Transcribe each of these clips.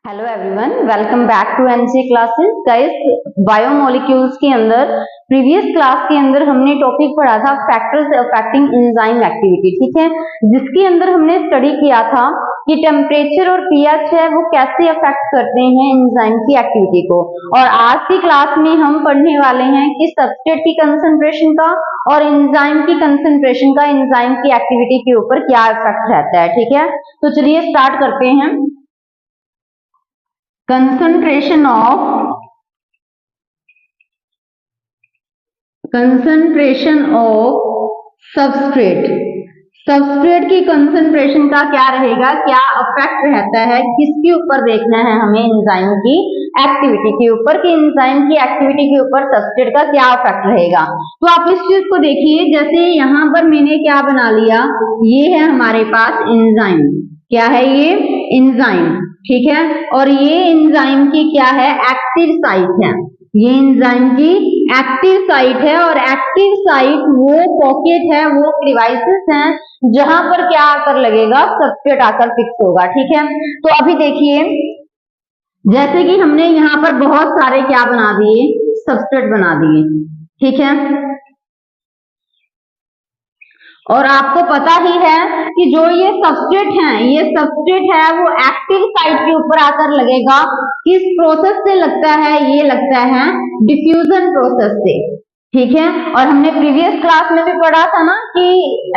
Hello everyone, welcome back to NC classes. Guys, biomolecules के अंदर previous class के अंदर हमने टॉपिक पढ़ा था फैक्टर्स अफेक्टिंग एंजाइम एक्टिविटी, ठीक है, जिसके अंदर हमने स्टडी किया था कि टेम्परेचर और पीएच है वो कैसे अफेक्ट करते हैं एंजाइम की एक्टिविटी को। और आज की क्लास में हम पढ़ने वाले हैं कि सबस्ट्रेट की कंसंट्रेशन का और एंजाइम की कंसंट्रेशन का एंजाइम की एक्टिविटी के ऊपर क्या इफेक्ट रहता है। ठीक है, तो चलिए स्टार्ट करते हैं। concentration of सबस्ट्रेट की कंसंट्रेशन का क्या रहेगा, क्या अफेक्ट रहता है, किसके ऊपर देखना है हमें, एंजाइम की एक्टिविटी के ऊपर कि एंजाइम की एक्टिविटी के ऊपर सबस्ट्रेट का क्या अफेक्ट रहेगा। तो आप इस चीज को देखिए, जैसे यहाँ पर मैंने क्या बना लिया, ये है हमारे पास एंजाइम, क्या है ये एंजाइम, ठीक है, और ये एंजाइम की क्या है, एक्टिव साइट है, ये एंजाइम की एक्टिव साइट है। और एक्टिव साइट वो पॉकेट है, वो डिवाइसेस हैं जहां पर क्या आकर लगेगा, सबस्ट्रेट आकर फिक्स होगा। ठीक है, तो अभी देखिए, जैसे कि हमने यहाँ पर बहुत सारे क्या बना दिए, सबस्ट्रेट बना दिए, ठीक है, और आपको पता ही है कि जो ये सबस्ट्रेट है वो एक्टिव साइट के ऊपर आकर लगेगा, किस प्रोसेस से लगता है, ये लगता है डिफ्यूजन प्रोसेस से, ठीक है। और हमने प्रीवियस क्लास में भी पढ़ा था ना कि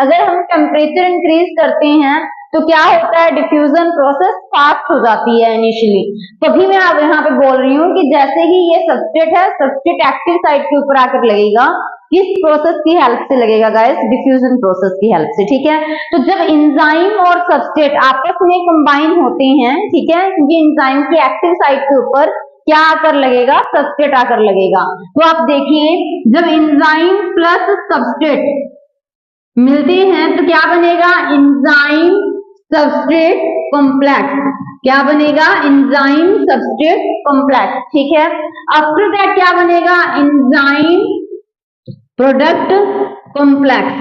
अगर हम टेम्परेचर इंक्रीज करते हैं तो क्या होता है, डिफ्यूजन प्रोसेस फास्ट हो जाती है इनिशियली। तभी मैं अब यहाँ पे बोल रही हूँ कि जैसे ही ये सबस्ट्रेट है, सबस्ट्रेट एक्टिव साइट के ऊपर आकर लगेगा, किस प्रोसेस की हेल्प से लगेगा गाइस, डिफ्यूजन प्रोसेस की हेल्प से, ठीक है। तो जब एंजाइम और सबस्ट्रेट आपस में कंबाइन होते हैं, ठीक है, क्योंकि एंजाइम की एक्टिव साइट के ऊपर क्या आकर लगेगा, सबस्ट्रेट आकर लगेगा। तो आप देखिए, जब एंजाइम प्लस सबस्ट्रेट मिलते हैं तो क्या बनेगा, एंजाइम सबस्ट्रेट कॉम्प्लेक्स, क्या बनेगा, एंजाइम सबस्ट्रेट कॉम्प्लेक्स, ठीक है। आफ्टर दैट क्या बनेगा, एंजाइम प्रोडक्ट कॉम्प्लेक्स,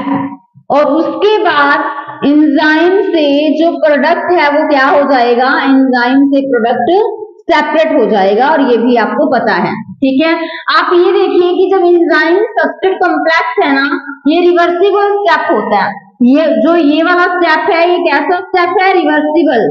और उसके बाद एंजाइम से जो प्रोडक्ट है वो क्या हो जाएगा, एंजाइम से प्रोडक्ट सेपरेट हो जाएगा, और ये भी आपको पता है, ठीक है। आप ये देखिए कि जब एंजाइम सबस्ट्रेट कॉम्प्लेक्स है ना, ये रिवर्सिबल स्टेप होता है, ये वाला स्टेप है, ये कैसा स्टेप है, रिवर्सिबल,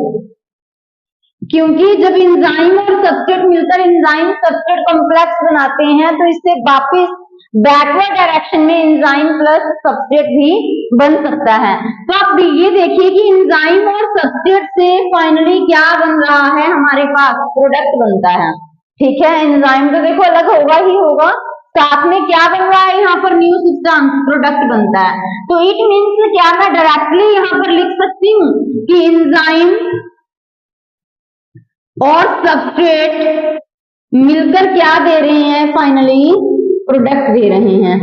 क्योंकि जब एंजाइम और सबस्ट्रेट मिलकर एंजाइम सबस्ट्रेट कॉम्प्लेक्स बनाते हैं तो इससे वापस बैकवर्ड डायरेक्शन में एंजाइम प्लस सबस्ट्रेट भी बन सकता है। तो आप ये देखिए कि एंजाइम और सबस्ट्रेट से फाइनली क्या बन रहा है, हमारे पास प्रोडक्ट बनता है, ठीक है। एंजाइम तो देखो अलग होगा ही होगा, साथ में क्या बन रहा है, यहाँ पर न्यू सब्सटेंस प्रोडक्ट बनता है। तो इट मीन्स क्या, मैं डायरेक्टली यहाँ पर लिख सकती हूँ कि एंजाइम और सबस्ट्रेट मिलकर क्या दे रहे हैं, फाइनली प्रोडक्ट दे रहे हैं।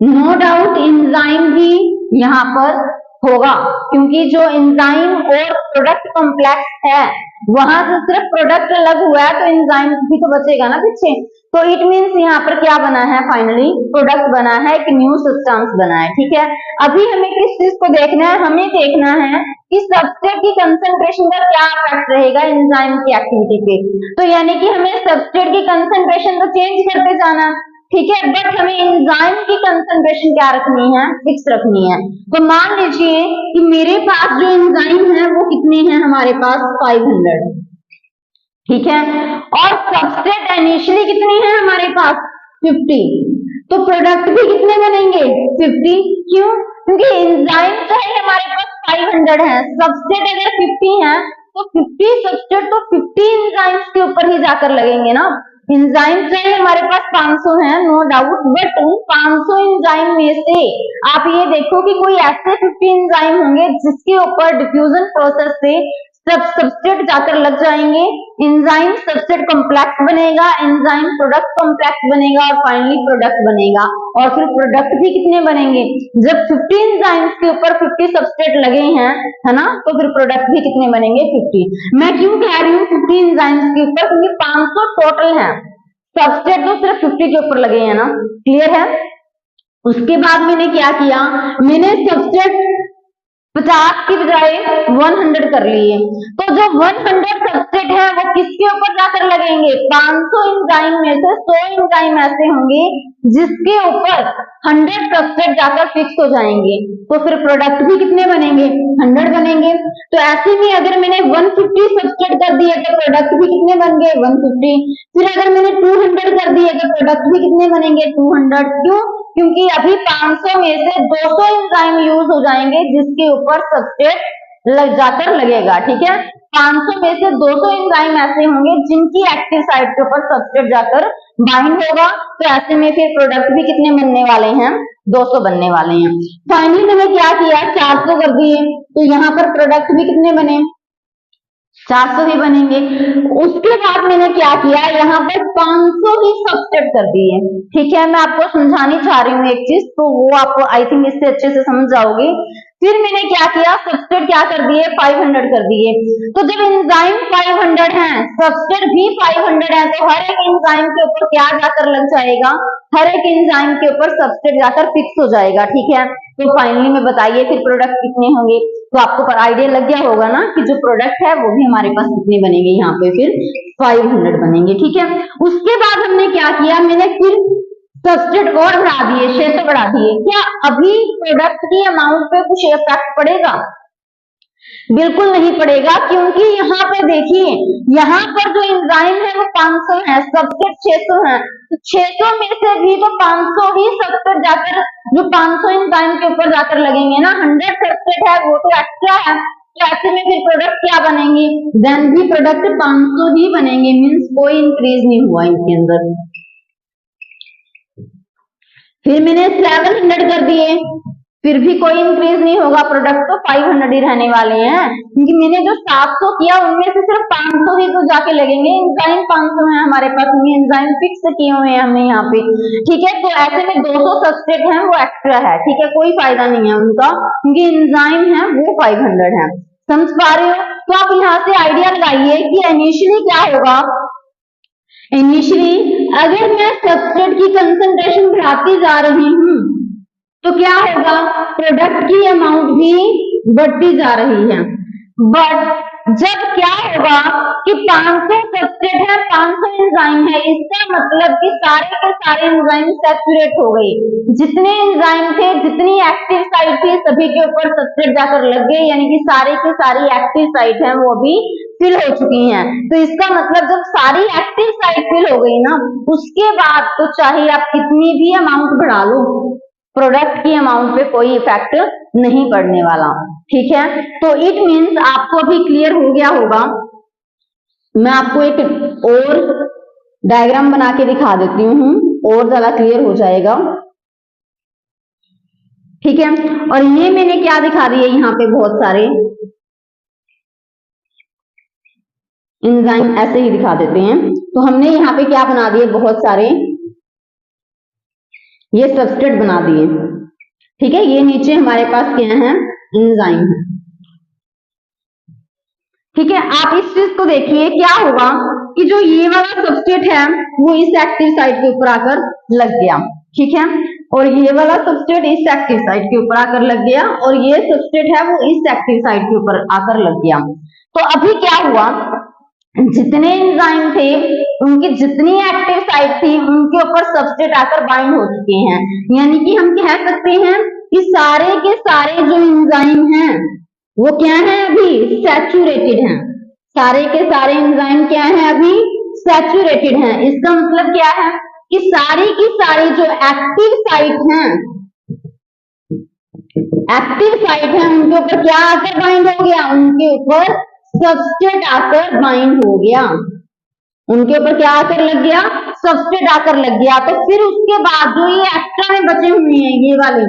नो डाउट एंजाइम भी यहाँ पर होगा, क्योंकि जो एंजाइम और प्रोडक्ट कॉम्प्लेक्स है वहां से सिर्फ प्रोडक्ट अलग हुआ है, तो एंजाइम भी तो बचेगा ना पीछे। तो इट मीन्स यहाँ पर क्या बना है, फाइनली प्रोडक्ट बना है, एक न्यू सब्सटेंस बना है, ठीक है। अभी हमें किस चीज को देखना है, हमें देखना है कि सबस्ट्रेट की कंसंट्रेशन का क्या इफेक्ट रहेगा एंजाइम की एक्टिविटी पे। तो यानी कि हमें सबस्ट्रेट की कंसंट्रेशन तो चेंज करते जाना, ठीक है, बट हमें एंजाइम की कंसंट्रेशन क्या रखनी है, फिक्स रखनी है। तो मान लीजिए कि मेरे पास जो एंजाइम है वो कितने हैं, हमारे पास 500, ठीक है, और सबस्ट्रेट इनिशियली कितने हैं हमारे पास 50, तो प्रोडक्ट भी कितने बनेंगे 50, क्यों, क्योंकि एंजाइम जो है हमारे पास 500 है, सबस्ट्रेट अगर 50 है तो 50 सबस्ट्रेट तो 50 एंजाइम्स के ऊपर ही जाकर लगेंगे ना। एंजाइम चाहे हमारे पास 500 है, नो डाउट, बट उन 500 एंजाइम में से आप ये देखो कि कोई ऐसे 50 एंजाइम होंगे जिसके ऊपर डिफ्यूजन प्रोसेस से सब सबस्ट्रेट जाकर लग जाएंगे, एंजाइम सबस्ट्रेट कॉम्प्लेक्स बनेगा, एंजाइम प्रोडक्ट कॉम्प्लेक्स बनेगा, और फाइनली प्रोडक्ट बनेगा। और फिर प्रोडक्ट भी कितने बनेंगे, जब 50 एंजाइम्स के ऊपर 50 सबस्ट्रेट लगे हैं, है ना, तो फिर प्रोडक्ट भी कितने बनेंगे 50। मैं क्यों कह रही हूँ 50 एंजाइम्स के ऊपर, क्योंकि 500 टोटल है, सबस्ट्रेट तो सिर्फ 50 के ऊपर लगे हैं ना, क्लियर है। उसके बाद मैंने क्या किया, मैंने सबस्ट्रेट 50 की बजाय 100 कर लिए। तो जो 100 सबसेट है वो किसके ऊपर जाकर लगेंगे? 500 एंजाइम में से 100 एंजाइम ऐसे होंगे जिसके ऊपर 100 सबसेट जाकर फिक्स हो जाएंगे। तो फिर प्रोडक्ट भी कितने बनेंगे? 100 बनेंगे। तो ऐसे में अगर मैंने 150 सबसेट कर दिए तो प्रोडक्ट भी कितने बन गए? 150। फिर अगर मैंने 200 कर दिए तो प्रोडक्ट भी कितने बनेंगे? 200। क्यों? क्योंकि अभी 500 में से 200 एंजाइम यूज हो जाएंगे जिसके ऊपर सबस्ट्रेट लग जाकर लगेगा। ठीक है, 500 में से 200 एंजाइम ऐसे होंगे जिनकी एक्टिव साइट के ऊपर सबस्ट्रेट जाकर बाइंड होगा। तो ऐसे में फिर प्रोडक्ट भी कितने बनने वाले हैं? 200 बनने वाले हैं। फाइनली मैंने क्या किया? 400 कर दिए। तो यहाँ पर प्रोडक्ट भी कितने बने? 400 ही बनेंगे। उसके बाद मैंने क्या किया? यहाँ पर 500 ही सबस्ट्रेट कर दिए। ठीक है, मैं आपको समझानी चाह रही हूँ एक चीज, तो वो आपको आई थिंक इससे अच्छे से समझ जाओगे। फिर मैंने क्या किया? सबस्ट्रेट क्या कर दिए? 500 कर दिए। तो जब एंजाइम 500 है, सबस्ट्रेट भी 500 है, तो हर एक एंजाइम के ऊपर क्या जाकर लग जाएगा? हर एक एंजाइम के ऊपर सबस्ट्रेट जाकर फिक्स हो जाएगा। ठीक है, तो फाइनली में बताइए फिर प्रोडक्ट कितने होंगे? तो आपको पर आइडिया लग गया होगा ना कि जो प्रोडक्ट है वो भी हमारे पास कितने बनेंगे? यहाँ पे फिर 500 बनेंगे। ठीक है, उसके बाद हमने क्या किया? मैंने फिर सबस्ट्रेट और बढ़ा दिए, 600 बढ़ा दिए। क्या अभी प्रोडक्ट की अमाउंट पे कुछ इफेक्ट पड़ेगा? बिल्कुल नहीं पड़ेगा, क्योंकि यहाँ पर देखिए, यहाँ पर जो एंजाइम है वो 500 है, सबस्ट्रेट 600 है। तो 600 में से भी तो 500 ही सबस्ट्रेट जाकर जो 500 एंजाइम के ऊपर जाकर लगेंगे ना, 100 सबस्ट्रेट है वो तो एक्स्ट्रा है। तो ऐसे में फिर प्रोडक्ट क्या बनेंगे? देन भी प्रोडक्ट 500 ही बनेंगे, मीन्स कोई इंक्रीज नहीं हुआ इनके अंदर। फिर मैंने 700 कर दिए, फिर भी कोई इंक्रीज नहीं होगा, प्रोडक्ट तो 500 ही रहने वाले हैं। क्योंकि मैंने जो 700 किया उनमें से सिर्फ 500 ही तो जाके लगेंगे। एंजाइम 500 है हमारे पास, एंजाइम फिक्स किए हुए हैं हमने यहाँ पे। ठीक है, तो ऐसे में 200 सबस्ट्रेट है वो एक्स्ट्रा है। ठीक है, कोई फायदा नहीं है उनका, क्योंकि एंजाइम है वो 500 है। समझ पा रहे हो? तो आप यहाँ से आइडिया लगाइए कि इनिशियली क्या होगा। इनिशियली अगर मैं सबस्ट्रेट की कंसंट्रेशन बढ़ाती जा रही हूँ तो क्या होगा? प्रोडक्ट की अमाउंट भी बढ़ती जा रही है। बट जब क्या होगा कि 500 सबस्ट्रेट है, 500 एंजाइम है, इसका मतलब कि सारे के सारे एंजाइम सैचुरेट हो गए। जितने एंजाइम थे, जितनी एक्टिव साइट थी, सभी के ऊपर सबस्ट्रेट जाकर लग गए, यानी कि सारे के सारी एक्टिव साइट है वो भी फिल हो चुकी हैं। तो इसका मतलब जब सारी एक्टिव साइट फिल हो गई ना, उसके बाद तो चाहे आप कितनी भी अमाउंट बढ़ा लो, प्रोडक्ट की अमाउंट पे कोई इफेक्ट नहीं पड़ने वाला। ठीक है, तो इट मीन्स आपको अभी क्लियर हो गया होगा। मैं आपको एक और डायग्राम बना के दिखा देती हूँ, और ज्यादा क्लियर हो जाएगा। ठीक है, और ये मैंने क्या दिखा दिए यहाँ पे? बहुत सारे एंजाइम ऐसे ही दिखा देते हैं। तो हमने यहाँ पे क्या बना दिए? बहुत सारे ये सबस्ट्रेट बना दिए। ठीक है, ये नीचे हमारे पास क्या है? एंजाइम है। ठीक है, आप इस चीज को देखिए, क्या होगा कि जो ये वाला सबस्ट्रेट है वो इस एक्टिव साइट के ऊपर आकर लग गया। ठीक है, और ये वाला सबस्ट्रेट इस एक्टिव साइट के ऊपर आकर लग गया, और ये सबस्ट्रेट है वो इस एक्टिव साइट के ऊपर आकर लग गया। तो अभी क्या हुआ? जितने एंजाइम थे, उनकी जितनी एक्टिव साइट थी, उनके ऊपर सबस्ट्रेट आकर बाइंड हो चुके हैं। यानी कि हम कह सकते हैं कि सारे के सारे जो एंजाइम हैं वो क्या है? अभी सैचुरेटेड हैं। सारे के सारे एंजाइम क्या है? अभी सैचुरेटेड हैं। इसका मतलब क्या है कि सारी की सारी जो एक्टिव साइट हैं, उनके ऊपर क्या आकर बाइंड हो गया? उनके ऊपर सबस्ट्रेट आकर बाइंड हो गया। उनके ऊपर क्या आकर लग गया? सबस्ट्रेट आकर लग गया। तो फिर उसके बाद जो ये एक्स्ट्रा में बचे हुए हैं ये वाले,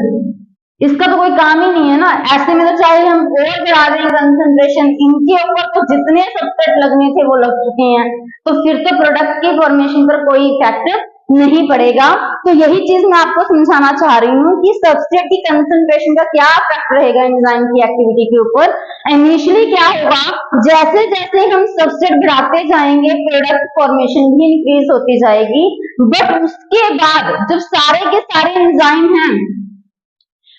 इसका तो कोई काम ही नहीं है ना। ऐसे में तो चाहे हम और बढ़ा दें कंसंट्रेशन, इनके ऊपर तो जितने सबस्ट्रेट लगने थे वो लग चुके हैं, तो फिर तो प्रोडक्ट की फॉर्मेशन पर कोई इफेक्ट नहीं पड़ेगा। तो यही चीज मैं आपको समझाना चाह रही हूँ कि सबस्ट्रेट की कंसंट्रेशन का क्या इफेक्ट रहेगा एंजाइम की एक्टिविटी के ऊपर। इनिशियली क्या होगा? जैसे जैसे हम सबस्ट्रेट बढ़ाते जाएंगे, प्रोडक्ट फॉर्मेशन भी इंक्रीज होती जाएगी। बट उसके बाद जब सारे के सारे एंजाइम हैं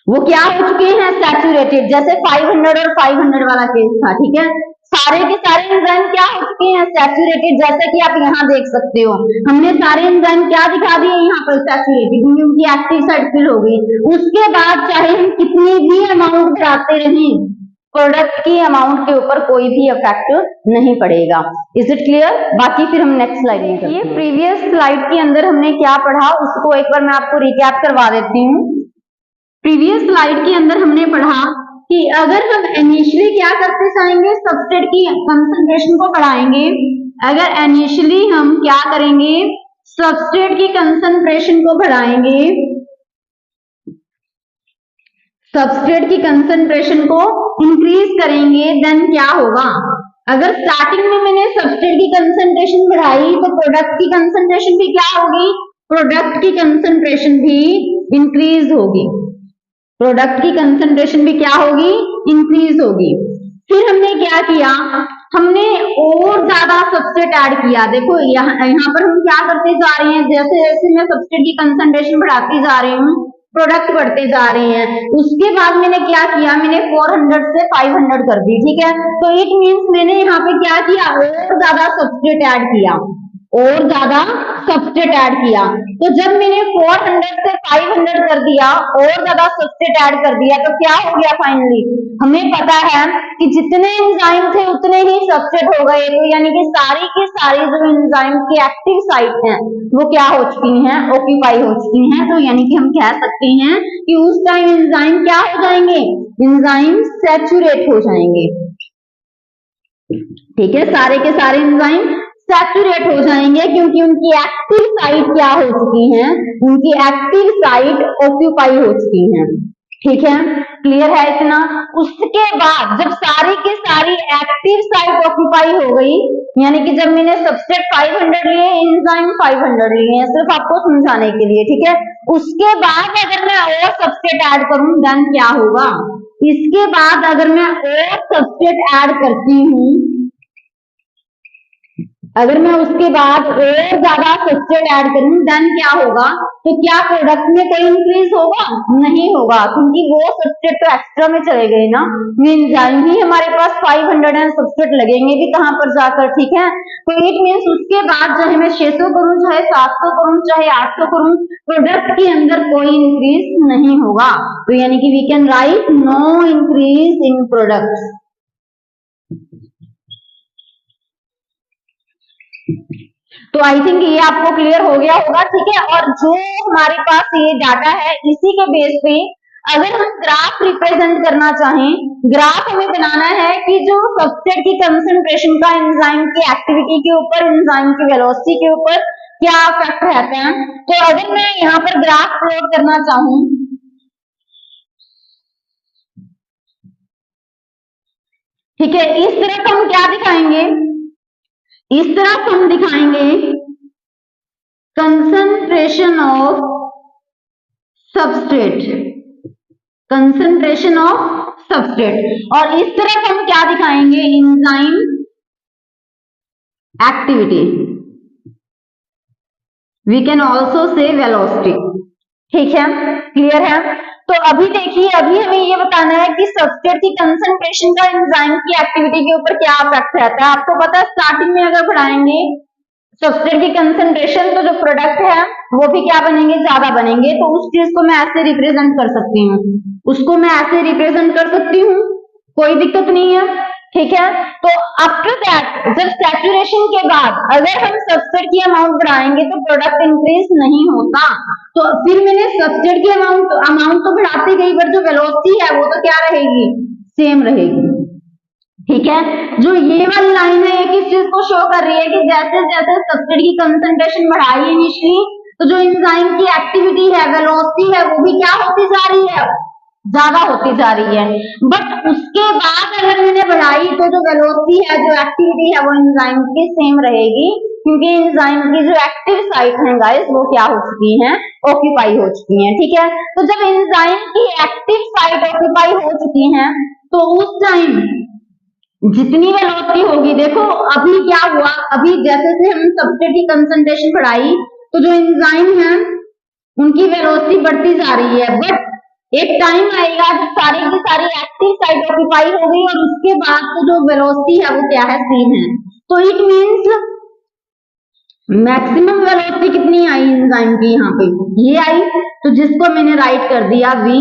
वो क्या हो चुके हैं, सैचुरेटेड। जैसे 500 और 500 वाला केस था, ठीक है, सारे के सारे एंजाइम क्या हो चुके हैं, सैचुरेटेड। जैसे कि आप यहाँ देख सकते हो, हमने सारे एंजाइम क्या दिखा दिए यहाँ पर, सैचुरेटेड, क्योंकि उनकी एक्टिव साइट फिल हो गई। उसके बाद चाहे हम कितनी भी अमाउंट बढ़ाते रहें, प्रोडक्ट की अमाउंट के ऊपर कोई भी इफेक्ट नहीं पड़ेगा। Is it clear? बाकी फिर हम नेक्स्ट स्लाइड में करते हैं। ये प्रीवियस स्लाइड के अंदर हमने क्या पढ़ा, उसको एक बार मैं आपको रिकैप करवा देती हूँ। प्रीवियस स्लाइड के अंदर हमने पढ़ा कि अगर हम इनिशियली क्या करते जाएंगे, सबस्ट्रेट की कंसंट्रेशन को बढ़ाएंगे। अगर इनिशियली हम क्या करेंगे, सबस्ट्रेट की कंसंट्रेशन को बढ़ाएंगे, सबस्ट्रेट की कंसंट्रेशन को इंक्रीज करेंगे, देन क्या होगा, अगर स्टार्टिंग में मैंने सबस्ट्रेट की कंसंट्रेशन बढ़ाई तो प्रोडक्ट की कंसंट्रेशन भी क्या होगी, प्रोडक्ट की कंसंट्रेशन भी इंक्रीज होगी। प्रोडक्ट की कंसंट्रेशन भी क्या होगी, इंक्रीज होगी। फिर हमने क्या किया, हमने और ज्यादा सबस्ट्रेट ऐड किया। देखो यहाँ पर हम क्या करते जा रहे हैं, जैसे जैसे मैं सबस्ट्रेट की कंसंट्रेशन बढ़ाती जा रही हूँ, प्रोडक्ट बढ़ते जा रहे हैं। उसके बाद मैंने क्या किया, मैंने 400 से 500 कर दी, ठीक है। तो इट मीन्स मैंने यहाँ पे क्या किया, और ज्यादा सबस्ट्रेट ऐड किया, और ज्यादा सबस्ट्रेट ऐड किया। तो जब मैंने 400 से 500 कर दिया, और ज्यादा सबस्ट्रेट ऐड कर दिया, तो क्या हो गया फाइनली, हमें पता है कि जितने एंजाइम थे उतने ही सबस्ट्रेट हो गए। तो यानी कि सारी की सारी जो एंजाइम की एक्टिव साइट हैं वो क्या हो चुकी हैं, ऑक्यूपाई हो चुकी हैं। तो यानी कि हम कह सकते हैं कि उस टाइम एंजाइम क्या हो जाएंगे, एंजाइम सैचुरेट हो जाएंगे, ठीक है। सारे के सारे एंजाइम सैचुरेट हो जाएंगे, क्योंकि उनकी एक्टिव साइट क्या हो चुकी हैं, उनकी एक्टिव साइट ऑक्यूपाई हो चुकी हैं, ठीक है। क्लियर है इतना? उसके बाद जब सारी की सारी एक्टिव साइट ऑक्यूपाई हो गई, यानी कि जब मैंने सबस्ट्रेट 500 लिए, एंजाइम 500 लिए हैं, सिर्फ आपको समझाने के लिए, ठीक है। उसके बाद अगर मैं और सबस्ट्रेट ऐड करूं, देन क्या होगा, इसके बाद अगर मैं और सबस्ट्रेट ऐड करती हूं, अगर मैं उसके बाद और ज्यादा सबस्ट्रेट ऐड करूं, देन क्या होगा, तो क्या प्रोडक्ट में कोई इंक्रीज होगा, नहीं होगा, क्योंकि वो सबस्ट्रेट तो एक्स्ट्रा में चले गए ना। एंजाइम ही हमारे पास 500 है, सबस्ट्रेट लगेंगे भी कहां पर जाकर, ठीक है। तो इट मीन्स उसके बाद चाहे मैं 600 करूं, चाहे 700 करूं, चाहे 800 करूं, प्रोडक्ट के अंदर कोई इंक्रीज नहीं होगा। तो यानी कि we can write no increase in product. तो आई थिंक ये आपको क्लियर हो गया होगा, ठीक है। और जो हमारे पास ये डाटा है, इसी के बेस पे अगर हम ग्राफ रिप्रेजेंट करना चाहें, ग्राफ हमें बनाना है कि जो सबस्ट्रेट की कंसंट्रेशन का एंजाइम की एक्टिविटी के ऊपर, एंजाइम की वेलोसिटी के ऊपर क्या इफेक्ट रहता है। तो अगर मैं यहाँ पर ग्राफ प्लॉट करना चाहूं, ठीक है, इस तरफ हम क्या दिखाएंगे, इस तरफ हम दिखाएंगे concentration of substrate, concentration of substrate, और इस तरफ हम क्या दिखाएंगे, enzyme activity, we can also say velocity, ठीक है। क्लियर है? तो अभी देखिए, अभी हमें ये बताना है कि सबस्ट्रेट की कंसंट्रेशन का एंजाइम की एक्टिविटी के ऊपर क्या इफेक्ट रहता है। आपको पता है स्टार्टिंग में अगर बढ़ाएंगे सबस्ट्रेट की कंसंट्रेशन, तो जो प्रोडक्ट है वो भी क्या बनेंगे, ज्यादा बनेंगे। तो उस चीज को मैं ऐसे रिप्रेजेंट कर सकती हूँ, उसको मैं ऐसे रिप्रेजेंट कर सकती हूँ, कोई दिक्कत नहीं है, ठीक है। तो आफ्टर दैट, जब सैचुरेशन के बाद अगर हम सबस्ट्रेट की अमाउंट बढ़ाएंगे तो प्रोडक्ट इंक्रीज नहीं होता। तो फिर मैंने सबस्ट्रेट की अमाउंट तो बढ़ाती गई, बट जो वेलोसिटी है वो तो क्या रहेगी, सेम रहेगी, ठीक है। जो ये वाली लाइन है ये किस चीज को शो कर रही है कि जैसे जैसे सबस्ट्रेट की कंसंट्रेशन बढ़ाई इनिशियली, तो जो एंजाइम की एक्टिविटी है, वेलोसिटी है, वो भी क्या होती जा रही है, ज्यादा होती जा रही है। बट उसके बाद अगर मैंने बढ़ाई तो जो वेलोसिटी है, जो एक्टिविटी है, वो एंजाइम की सेम रहेगी, क्योंकि एंजाइम की जो एक्टिव साइट है गाइस वो क्या हो चुकी हैं, ऑक्यूपाई हो चुकी हैं, ठीक है। तो जब एंजाइम की एक्टिव साइट ऑक्यूपाई हो चुकी हैं, तो उस टाइम जितनी वेलोसिटी होगी, देखो अभी क्या हुआ, अभी जैसे से हम सबस्ट्रेट की कंसंट्रेशन बढ़ाई तो जो एंजाइम है उनकी वेलोसिटी बढ़ती जा रही है, बट एक टाइम आएगा जब सारी की सारी एक्टिव साइट ऑक्यूपाई हो गई और उसके बाद तो जो वेलोसिटी है वो क्या है, सेम है। तो इट मींस मैक्सिमम वेलोसिटी कितनी आई एंजाइम की, यहाँ पे ये आई, तो जिसको मैंने राइट कर दिया वी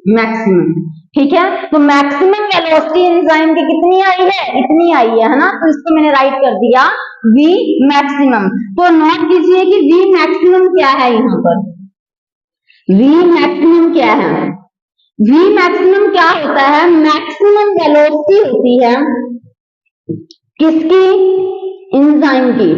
मैक्सिमम। ठीक है, तो मैक्सिमम वेलोसिटी एंजाइम की कितनी आई है, इतनी आई है ना, तो इसको मैंने राइट कर दिया वी मैक्सिमम। तो नोट कीजिए कि वी मैक्सिमम क्या है, यहाँ पर वी मैक्सिमम क्या है, वी मैक्सिमम क्या होता है, मैक्सिमम वेलोसिटी होती है किसकी, एंजाइम की,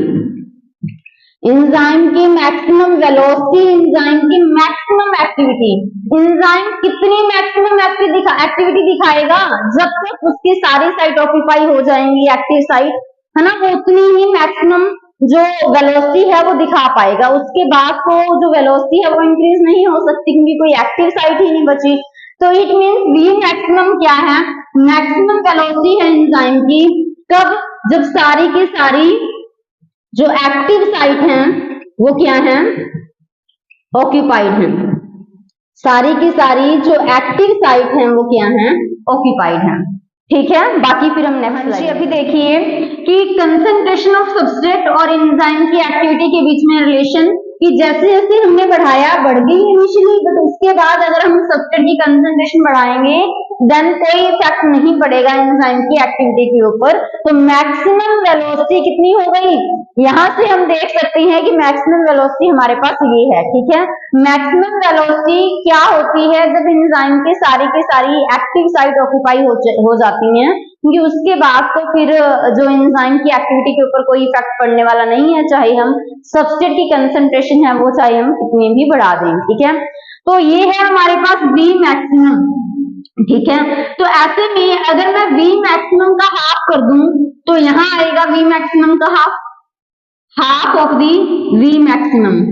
एंजाइम की मैक्सिमम वेलोसिटी, एंजाइम की मैक्सिमम एक्टिविटी। एंजाइम कितनी मैक्सिमम एक्टिविटी दिखाएगा, जब तक उसकी सारी साइट ऑक्यूपाई हो जाएंगी, एक्टिव साइट है ना, वो उतनी ही मैक्सिमम जो वेलोसिटी है वो दिखा पाएगा। उसके बाद तो जो वेलोसिटी है वो इंक्रीज नहीं हो सकती क्योंकि कोई एक्टिव साइट ही नहीं बची। तो इट मींस वी मैक्सिमम क्या है, मैक्सिमम वेलोसिटी है एंजाइम की, कब, जब सारी की सारी जो एक्टिव साइट हैं वो क्या है, ऑक्यूपाइड हैं। सारी की सारी जो एक्टिव साइट हैं वो क्या है, ऑक्यूपाइड हैं। ठीक है, बाकी फिर हम नेक्स्ट स्लाइड। अभी देखिए कि कंसंट्रेशन ऑफ सबस्ट्रेट और एंजाइम की एक्टिविटी के बीच में रिलेशन, कि जैसे जैसे हमने बढ़ाया बढ़ गई इनिशियली, बट उसके बाद अगर हम सबस्ट्रेट की कंसंट्रेशन बढ़ाएंगे देन कोई इफेक्ट नहीं पड़ेगा एंजाइम की एक्टिविटी के ऊपर। तो मैक्सिमम वेलोसिटी कितनी हो गई, यहां से हम देख सकते हैं कि मैक्सिमम वेलोसिटी हमारे पास ये है। ठीक है, मैक्सिमम वेलोसिटी क्या होती है, जब एंजाइम की सारी एक्टिव साइट ऑक्यूपाई हो जाती हैं, क्योंकि उसके बाद तो फिर जो एंजाइम की एक्टिविटी के ऊपर कोई इफेक्ट पड़ने वाला नहीं है, चाहे हम सबस्ट्रेट की कंसंट्रेशन है वो चाहे हम कितनी भी बढ़ा दें। ठीक है, तो ये है हमारे पास वी मैक्सिमम। ठीक है, तो ऐसे में अगर मैं वी मैक्सिमम का हाफ कर दूं तो यहां आएगा वी मैक्सिमम का half of the we maximum.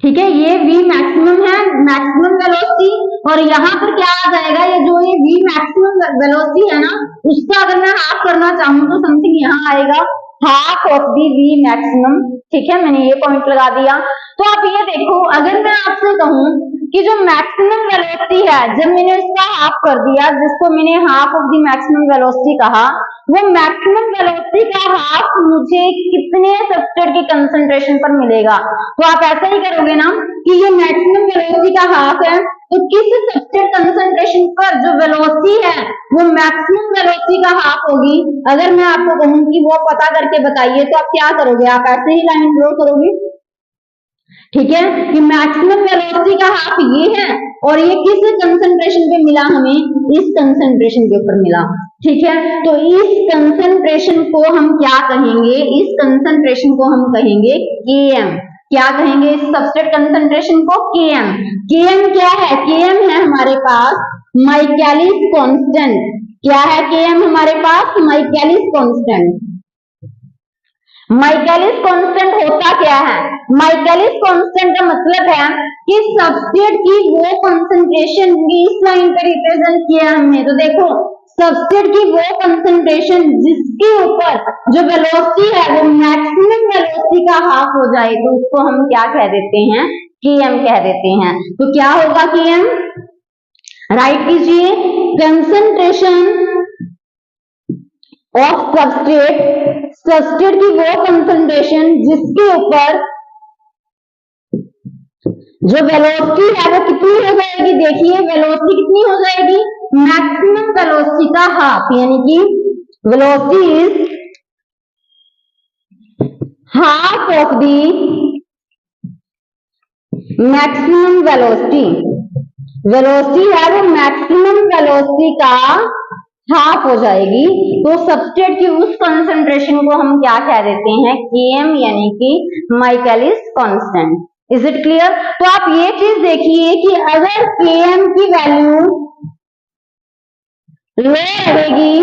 ठीक है, ये वी मैक्सिमम है, मैक्सिमम वेलोसिटी, और यहाँ पर क्या आ जाएगा, ये जो ये वी मैक्सिमम वेलोसिटी है ना, उसका अगर मैं हाफ करना चाहूँ तो समथिंग यहाँ आएगा half of the we maximum. ठीक है, मैंने ये पॉइंट लगा दिया। तो आप ये देखो, अगर मैं आपसे कहूँ कि जो मैक्सिमम वेलोसिटी है, जब मैंने इसका हाफ कर दिया, जिसको मैंने half of the maximum velocity कहा, वो मैक्सिमम वेलोसिटी का हाफ मुझे कितने सबस्ट्रेट की कंसंट्रेशन पर मिलेगा। तो आप ऐसा ही करोगे ना कि ये मैक्सिमम वेलोसिटी का हाफ है, तो किस सबस्ट्रेट कंसंट्रेशन पर जो वेलोसिटी है वो मैक्सिमम वेलोसिटी का हाफ होगी। अगर मैं आपको कहूं कि वो पता करके बताइए, तो आप क्या करोगे, आप ऐसे ही लाइन ड्रॉ करोगे। ठीक है, कि मैक्सिमम वेलोसिटी का हाफ ये है और ये किस कंसंट्रेशन पे मिला, हमें इस कंसंट्रेशन के ऊपर मिला। ठीक है, तो इस कंसंट्रेशन को हम क्या कहेंगे, इस कंसंट्रेशन को हम कहेंगे Km। क्या कहेंगे इस सबस्ट्रेट कंसंट्रेशन को, Km। Km क्या है, Km है हमारे पास माइकलिस कांस्टेंट। क्या है Km हमारे पास, माइकलिस कांस्टेंट। माइकलिस कांस्टेंट होता क्या है, माइकलिस कांस्टेंट का मतलब है कि सबस्ट्रेट की वो कंसंट्रेशन, इस लाइन पे रिप्रेजेंट किया हमने, तो देखो सबस्ट्रेट की वो कंसंट्रेशन जिसके ऊपर जो वेलोसिटी है वो मैक्सिमम वेलोसिटी का हाफ हो जाए, तो उसको हम क्या कह देते हैं, Km कह देते हैं। तो क्या होगा Km, राइट कीजिए, कंसंट्रेशन ऑफ सबस्ट्रेट की वो कंसंट्रेशन जिसके ऊपर जो वेलोसिटी है वो कितनी हो जाएगी, देखिए वेलोसिटी कितनी हो जाएगी, मैक्सिमम वेलोसिटी का हाफ, यानी कि velocity is half of the maximum velocity. Velocity है वो मैक्सिमम वेलोसिटी का हाफ हो जाएगी, तो सबस्ट्रेट की उस कंसंट्रेशन को हम क्या कह देते हैं, Km, यानी कि Michaelis constant. Is it clear. तो आप ये चीज देखिए कि अगर Km की वैल्यू लो रहेगी,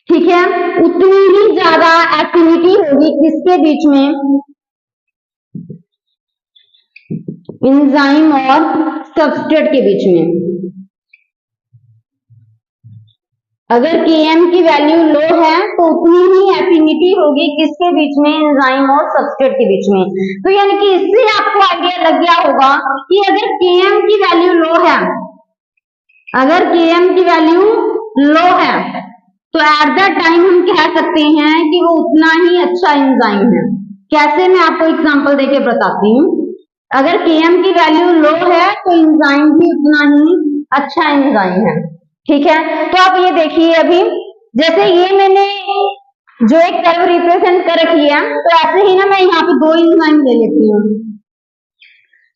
ठीक है, उतनी ही ज्यादा एक्टिविटी होगी किसके बीच में, एंजाइम और सबस्ट्रेट के बीच में। अगर Km की वैल्यू लो है तो उतनी ही एफिनिटी होगी किसके बीच में, एंजाइम और सबस्ट्रेट के बीच में। तो यानी कि इससे आपको आइडिया लग गया होगा कि अगर Km की वैल्यू लो है, अगर Km की वैल्यू लो है तो एट दैट टाइम हम कह सकते हैं कि वो उतना ही अच्छा एंजाइम है। कैसे, मैं आपको एग्जांपल देके बताती हूँ। अगर Km की वैल्यू लो है तो एंजाइम भी उतना ही अच्छा एंजाइम है। ठीक है, तो आप ये देखिए, अभी जैसे ये मैंने जो एक कर्व रिप्रेजेंट कर रखी है, तो ऐसे ही ना मैं यहाँ पे 2 एंजाइम ले लेती हूँ।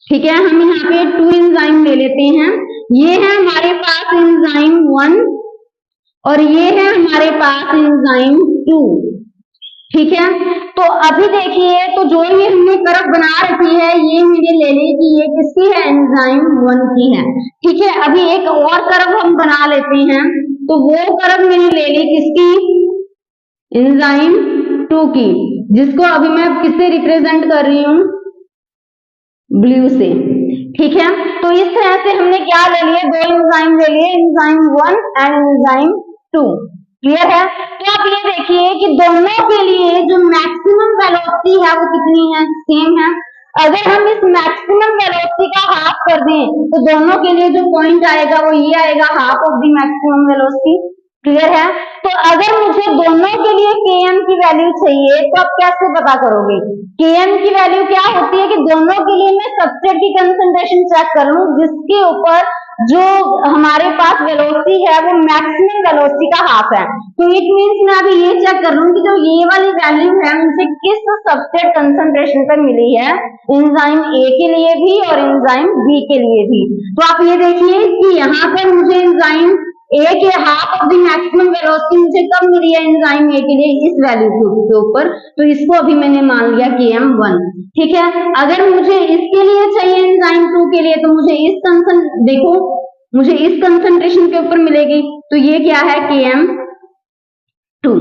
ठीक है, हम यहाँ पे 2 एंजाइम ले लेते हैं। ये है हमारे पास एंजाइम 1 और ये है हमारे पास एंजाइम 2। ठीक है, तो अभी देखिए, तो जो ये हमने कर्व बना रखी है ये मैंने ले ली कि ये किसकी है, एंजाइम 1 की है। ठीक है, अभी एक और कर्व हम बना लेते हैं, तो वो कर्व मैंने ले ली किसकी, एंजाइम 2 की, जिसको अभी मैं किससे रिप्रेजेंट कर रही हूँ, ब्लू से। ठीक है, तो इस तरह से हमने क्या ले लिए, 2 एंजाइम ले लिए, एंजाइम 1 एंड एंजाइम 2। क्लियर है, तो आप ये देखिए कि दोनों के लिए जो मैक्सिमम वेलोसिटी है वो कितनी है, सेम है। अगर हम इस मैक्सिमम वेलोसिटी का हाफ कर दें तो दोनों के लिए जो पॉइंट आएगा वो ये आएगा, half of the maximum velocity. Clear है, तो अगर मुझे दोनों के लिए Km की वैल्यू चाहिए तो आप कैसे पता करोगे। Km की वैल्यू क्या होती है कि दोनों के लिए मैं सबस्ट्रेट की कंसंट्रेशन चेक कर लूं जिसके ऊपर जो हमारे पास वेलोसिटी है वो मैक्सिमम वेलोसिटी का हाफ है। तो इट मींस मैं अभी ये चेक कर लूं कि जो ये वाली वैल्यू है मुझे किस सबस्ट्रेट कंसंट्रेशन पर मिली है, एंजाइम A के लिए भी और एंजाइम B के लिए भी। तो आप ये देखिए कि यहाँ पर मुझे एंजाइम A के half of the maximum velocity मुझे कब मिली है, एंजाइम A के लिए इस वैल्यू के ऊपर, तो इसको अभी मैंने मान लिया Km1। ठीक है, अगर मुझे इसके लिए चाहिए एंजाइम 2 के लिए तो मुझे देखो मुझे इस कंसंट्रेशन के ऊपर मिलेगी, तो ये क्या है, Km2।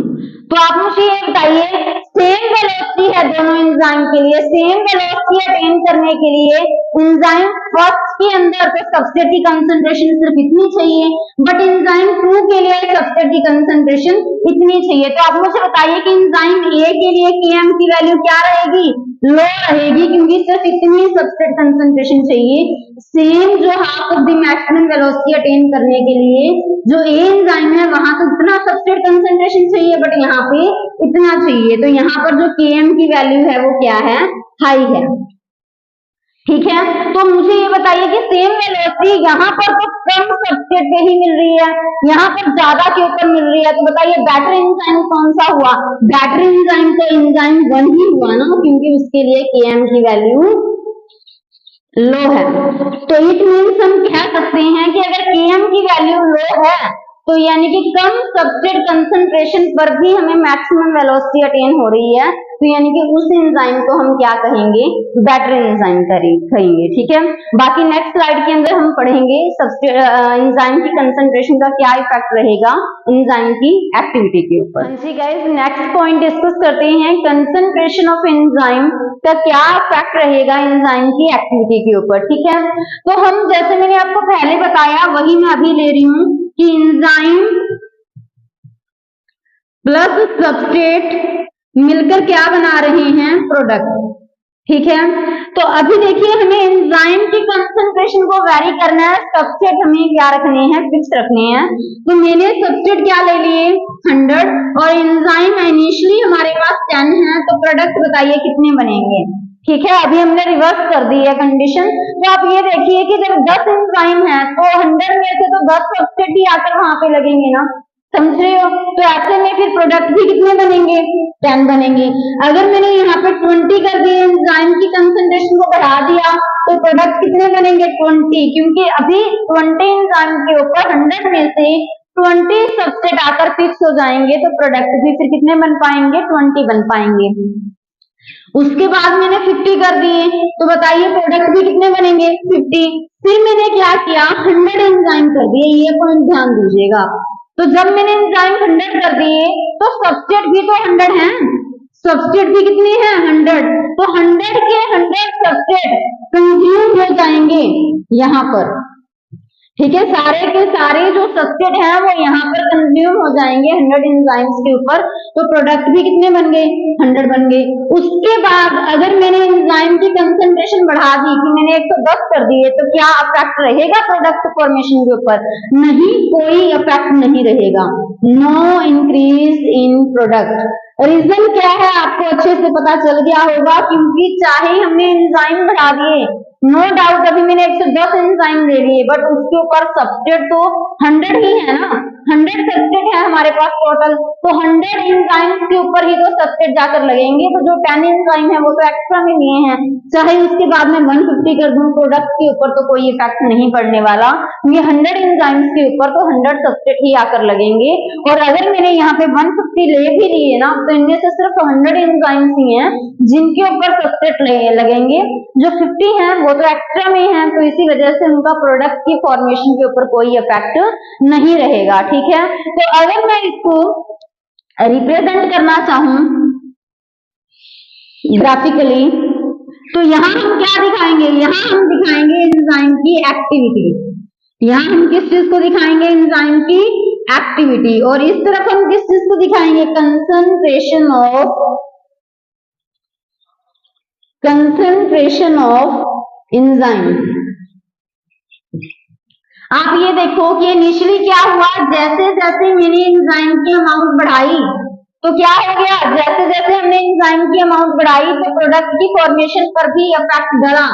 तो आप मुझे ये बताइए, सेम वेलोसिटी है दोनों एंजाइम के लिए, सेम वेलोसिटी अटेन करने के लिए एंजाइम फर्स्ट के अंदर तो सबस्ट्रेट की कंसंट्रेशन सिर्फ इतनी चाहिए, बट एंजाइम 2 के लिए सबस्ट्रेट की कंसंट्रेशन इतनी चाहिए। तो आप मुझे बताइए कि एंजाइम A के लिए Km की वैल्यू क्या रहेगी, लो रहेगी, क्योंकि सिर्फ इतनी सबस्ट्रेट कंसंट्रेशन चाहिए, सेम जो half of the maximum velocity attain करने के लिए जो A एंजाइम है वहां तो इतना सबस्ट्रेट कंसंट्रेशन चाहिए, बट यहाँ पे इतना चाहिए। तो यहाँ पर जो Km की वैल्यू है वो क्या है, हाई है। ठीक है, तो मुझे ये बताइए कि सेम वेलोसिटी यहाँ पर तो कम सबस्ट्रेट पे ही मिल रही है, यहाँ पर ज्यादा के ऊपर मिल रही है, तो बताइए बेटर एंजाइम कौन सा हुआ, बेटर एंजाइम तो एंजाइम 1 ही हुआ ना, क्योंकि उसके लिए Km की वैल्यू लो है। तो इट मीन्स हम कह सकते हैं कि अगर Km की वैल्यू लो है तो यानी कि कम सबस्ट्रेट कंसंट्रेशन पर भी हमें मैक्सिमम वेलोसिटी अटेन हो रही है, तो यानी कि उस एंजाइम को हम क्या कहेंगे, बेटर एंजाइम कहेंगे। ठीक है, बाकी नेक्स्ट स्लाइड के अंदर हम पढ़ेंगे एंजाइम की कंसंट्रेशन का क्या इफेक्ट रहेगा एंजाइम की एक्टिविटी के ऊपर। जी गाइस, नेक्स्ट पॉइंट डिस्कस करते हैं, कंसंट्रेशन ऑफ एंजाइम का क्या इफेक्ट रहेगा एंजाइम की एक्टिविटी के ऊपर। ठीक है, तो हम जैसे मैंने आपको पहले बताया वही मैं अभी ले रही हूँ कि एंजाइम प्लस सबस्ट्रेट मिलकर क्या बना रहे हैं, प्रोडक्ट। ठीक है, तो अभी देखिए हमें एंजाइम की कंसंट्रेशन को वेरी करना है, सबस्ट्रेट हमें क्या रखने हैं, फिक्स रखने हैं। तो मैंने सबस्ट्रेट क्या ले लिए, 100 और एंजाइम इनिशियली हमारे पास 10 है, तो प्रोडक्ट बताइए कितने बनेंगे। ठीक है, अभी हमने रिवर्स कर दी है कंडीशन। तो आप ये देखिए कि जब 10 एंजाइम है तो 100 में से तो 10 सबस्ट्रेट ही आकर वहां पे लगेंगे ना, समझ रहे हो। तो ऐसे में फिर प्रोडक्ट भी कितने बनेंगे, 10 बनेंगे। अगर मैंने यहाँ पे 20 कर दिए, एंजाइम की कंसंट्रेशन को बढ़ा दिया, तो प्रोडक्ट कितने बनेंगे, 20, क्योंकि अभी 20 एंजाइम के ऊपर 100 में से 20 सबस्ट्रेट आकर फिक्स हो जाएंगे, तो प्रोडक्ट भी फिर कितने बन पाएंगे, 20 बन पाएंगे। उसके बाद मैंने 50 कर दिए, तो बताइए प्रोडक्ट भी कितने बनेंगे, 50। फिर मैंने क्या किया, 100 एंजाइम कर दिए, ये पॉइंट ध्यान दीजिएगा। तो जब मैंने एंजाइम 100 कर दिए तो सबस्ट्रेट भी तो 100 है, सबस्ट्रेट भी कितने हैं, 100। तो 100 के 100 सबस्ट्रेट कंज्यूम हो जाएंगे यहाँ पर। ठीक है, सारे के सारे जो सब्सट्रेट हैं वो यहाँ पर कंज्यूम हो जाएंगे 100 एंजाइम्स के ऊपर, तो प्रोडक्ट भी कितने बन गए, 100 बन गए। उसके बाद अगर मैंने एंजाइम की कंसंट्रेशन बढ़ा दी कि मैंने 110 कर दिए, तो क्या इफेक्ट रहेगा प्रोडक्ट फॉर्मेशन के ऊपर? नहीं, कोई इफेक्ट नहीं रहेगा, no increase in product. Reason क्या है आपको अच्छे से पता चल गया होगा, क्योंकि चाहे हमने एंजाइम बढ़ा दिए, नो डाउट अभी मैंने 110 एंजाइम ले लिए, बट उसके ऊपर सब्सट्रेट तो 100 ही है ना, 100 सब्सट्रेट है हमारे पास टोटल, तो 100 एंजाइम्स के ऊपर ही तो सब्सट्रेट जाकर लगेंगे, तो जो 10 एंजाइम है वो तो एक्स्ट्रा में लिए हैं, चाहे उसके बाद में 150 कर दूं प्रोडक्ट के ऊपर तो कोई इफेक्ट नहीं पड़ने वाला, ये 100 एंजाइम्स के ऊपर तो 100 सब्सट्रेट ही आकर लगेंगे। और अगर मैंने यहाँ पे 150 ले भी लिए ना, तो इनमें से सिर्फ 100 एंजाइम्स ही हैं जिनके ऊपर सब्सट्रेट लगेंगे, जो 50 हैं वो तो एक्स्ट्रा में है, तो इसी वजह से उनका प्रोडक्ट की फॉर्मेशन के ऊपर कोई इफेक्ट नहीं रहेगा। ठीक है, तो अगर मैं इसको रिप्रेजेंट करना चाहूं ग्राफिकली, तो यहाँ हम क्या दिखाएंगे, यहाँ हम दिखाएंगे एंजाइम की एक्टिविटी, यहाँ हम किस चीज को दिखाएंगे, एंजाइम की एक्टिविटी, और इस तरफ हम किस चीज को दिखाएंगे, कंसंट्रेशन ऑफ एंजाइम। आप ये देखो कि इनिशियली क्या हुआ, जैसे जैसे मैंने एंजाइम की अमाउंट बढ़ाई तो क्या हो गया, जैसे जैसे हमने एंजाइम की अमाउंट बढ़ाई तो प्रोडक्ट की फॉर्मेशन पर भी इफेक्ट डला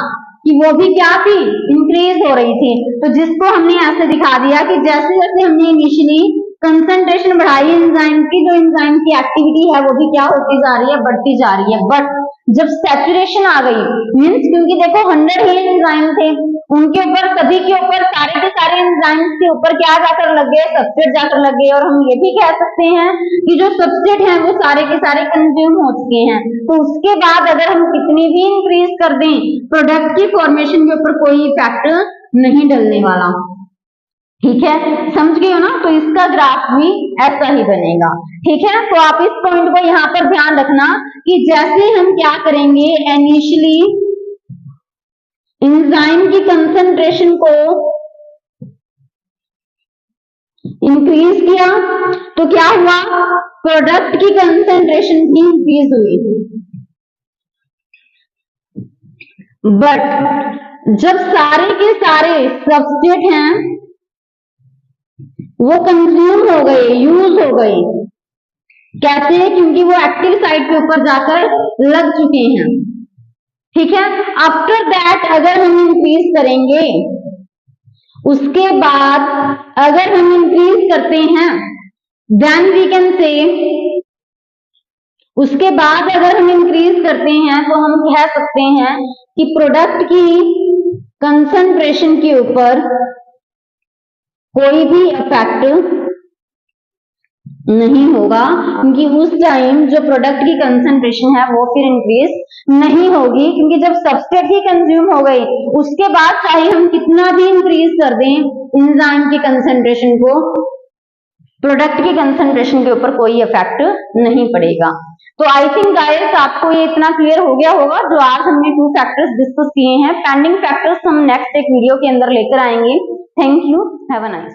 कि वो भी क्या थी, इंक्रीज हो रही थी। तो जिसको हमने ऐसे दिखा दिया कि जैसे जैसे हमने इनिशियली कंसंट्रेशन बढ़ाई एंजाइम की, जो एंजाइम की एक्टिविटी है वो भी क्या होती जा रही है, बढ़ती जा रही है। बट जब सैचुरेशन आ गई, मीन्स क्योंकि देखो 100 ही एंजाइम थे, उनके ऊपर सभी के ऊपर सारे के सारे एंजाइम्स के ऊपर क्या जाकर लग गए, सब्सट्रेट जाकर लग गए, और हम ये भी कह सकते हैं कि जो सब्सट्रेट हैं वो सारे के सारे कंज्यूम हो चुके हैं। तो उसके बाद अगर हम कितनी भी इंक्रीज कर दें, प्रोडक्ट की फॉर्मेशन के ऊपर कोई इफेक्ट नहीं डलने वाला। ठीक है, समझ गए हो ना, तो इसका ग्राफ भी ऐसा ही बनेगा। ठीक है, तो आप इस पॉइंट को यहाँ पर ध्यान रखना कि जैसे हम क्या करेंगे, इनिशियली एंजाइम की कंसंट्रेशन को इंक्रीज किया तो क्या हुआ, प्रोडक्ट की कंसंट्रेशन भी इंक्रीज हुई। बट जब सारे के सारे सब्सट्रेट हैं वो कंज्यूम हो गए, यूज हो गए, कैसे, क्योंकि वो एक्टिव साइट के ऊपर जाकर लग चुके हैं। ठीक है, आफ्टर दैट अगर हम इंक्रीज करेंगे, उसके बाद अगर हम इंक्रीज करते हैं, देन वी कैन से, उसके बाद अगर हम इंक्रीज करते हैं तो हम कह सकते हैं कि प्रोडक्ट की कंसंट्रेशन के ऊपर कोई भी इफेक्ट नहीं होगा, क्योंकि उस टाइम जो प्रोडक्ट की कंसंट्रेशन है वो फिर इंक्रीज नहीं होगी, क्योंकि जब सब्सट्रेट ही कंज्यूम हो गई उसके बाद चाहे हम कितना भी इंक्रीज कर दें एंजाइम की कंसंट्रेशन को, प्रोडक्ट की कंसंट्रेशन के ऊपर कोई इफेक्ट नहीं पड़ेगा। तो आई थिंक गाइस आपको ये इतना क्लियर हो गया होगा, जो आज हमने 2 फैक्टर्स डिस्कस किए हैं। पेंडिंग फैक्टर्स हम नेक्स्ट एक वीडियो के अंदर लेकर आएंगे। Thank you, have a nice.